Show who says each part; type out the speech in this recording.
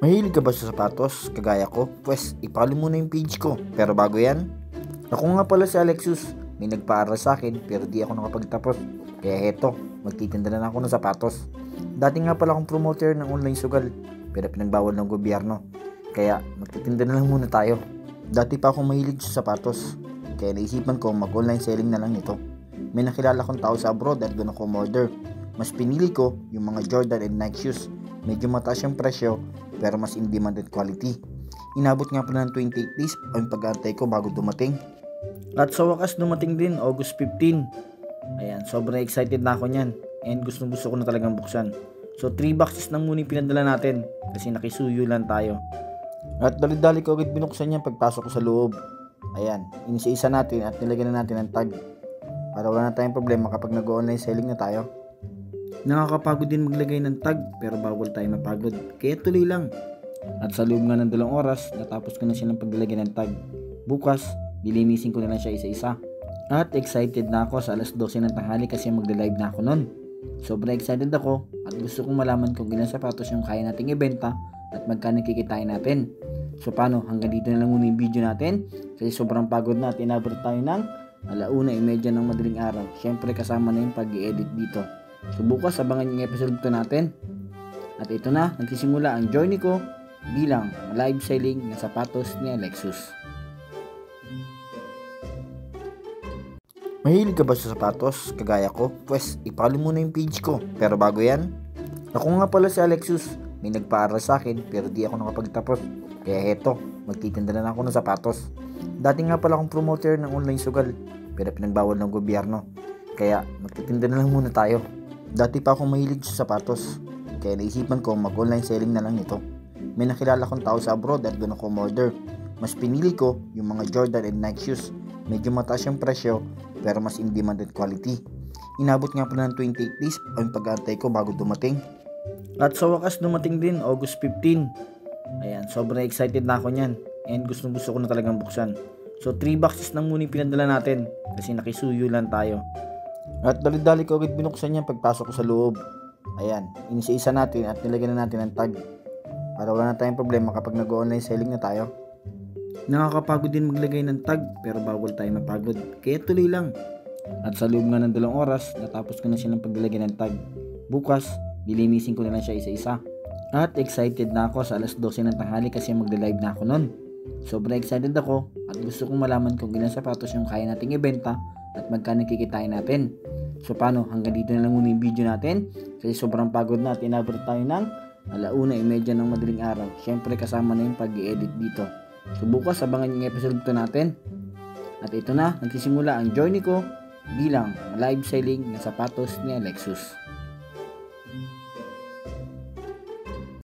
Speaker 1: Mahilig ka ba sa sapatos, kagaya ko? Pwes, ipalo muna yung page ko. Pero bago yan, ako nga pala si Alexus. May nagpaaral sa akin pero di ako nakapagtapos. Kaya heto, magtitinda na ako ng sapatos. Dati nga pala akong promoter ng online sugal, pero pinagbawal ng gobyerno. Kaya magtitinda na lang muna tayo. Dati pa akong mahilig sa sapatos, kaya naisipan ko mag-online selling na lang ito. May nakilala kong tao sa abroad at doon ako umorder. Mas pinili ko yung mga Jordan and Nike shoes. Medyo mataas yung presyo pero mas in demand at quality. Inabot nga pala ng 28 days ang pag-aantay ko bago dumating. At sa wakas dumating din August 15. Ayan, sobrang excited na ako niyan. And gusto ko na talagang buksan. So 3 boxes lang muna yung pinadala natin kasi nakisuyo lang tayo. At dali-dali ko agad binuksan yan pagpasok ko sa loob. Ayan, inisa-isa natin at nilagyan na natin ang tag para wala na tayong problema kapag nag-online selling na tayo. Nakakapagod din maglagay ng tag pero bawal tayo mapagod, kaya tuloy lang. At sa loob nga ng 2 oras, natapos ko na siya ng paglagay ng tag. Bukas, lilinisin ko na lang siya isa-isa. At excited na ako sa alas 12 ng tanghali kasi magla-live na ako nun. Sobrang excited ako at gusto kong malaman kung ilang sapatos yung kaya nating ibenta at magkano kikitain natin. So paano, hanggang dito na lang muna yung video natin kasi sobrang pagod na at inabot tayo ng 1:30 ng madaling araw. Syempre kasama na yung pag-i-edit dito. So bukas abangan yung episode 2 natin. At ito na, nagsisimula ang journey ko bilang live selling ng sapatos ni Alexus. Mahilig ka ba sa sapatos, kagaya ko? Pwes, ipalo muna yung page ko. Pero bago yan, ako nga pala si Alexus. May nagpaaral sa akin pero di ako nakapagtapos. Kaya heto, magtitinda na ako ng sapatos. Dati nga pala akong promoter ng online sugal pero pinagbawal ng gobyerno. Kaya magtitinda na lang muna tayo. Dati pa akong mahilig sa sapatos, kaya naisipan ko mag-online selling na lang ito. May nakilala kong tao sa abroad at doon ako umorder. Mas pinili ko yung mga Jordan and Nike shoes. Medyo mataas yung presyo, pero mas in demand at quality. Inabot nga pala ng 28 days ang pag-aantay ko bago dumating. At sa wakas dumating din August 15. Ayan, sobrang excited na ako niyan. And gusto ko na talagang buksan. So 3 boxes lang muna yung pinadala natin kasi nakisuyo lang tayo. At dali-dali ko agad binuksan yan pagpasok ko sa loob. Ayan, inisa-isa natin at nilagyan na natin ang tag para wala na tayong problema kapag nag-online selling na tayo. Nakakapagod din maglagay ng tag pero bawal tayo mapagod, kaya tuloy lang. At sa loob nga ng 2 oras, natapos ko na siya ng paglagay ng tag. Bukas, lilinisin ko na lang siya isa-isa. At excited na ako sa alas 12 ng tanghali kasi magla-live na ako nun. Sobrang excited ako at gusto kong malaman kung ilang sapatos yung kaya nating ibenta at magkano kikitain natin. So paano, hanggang dito na lang muna yung video natin kasi sobrang pagod na at inabot tayo ng 1:30 ng madaling araw. Syempre kasama na yung pag-i-edit dito. So bukas abangan yung episode 2 natin. At ito na, nagsisimula ang journey ko bilang live selling ng sapatos ni Alexus.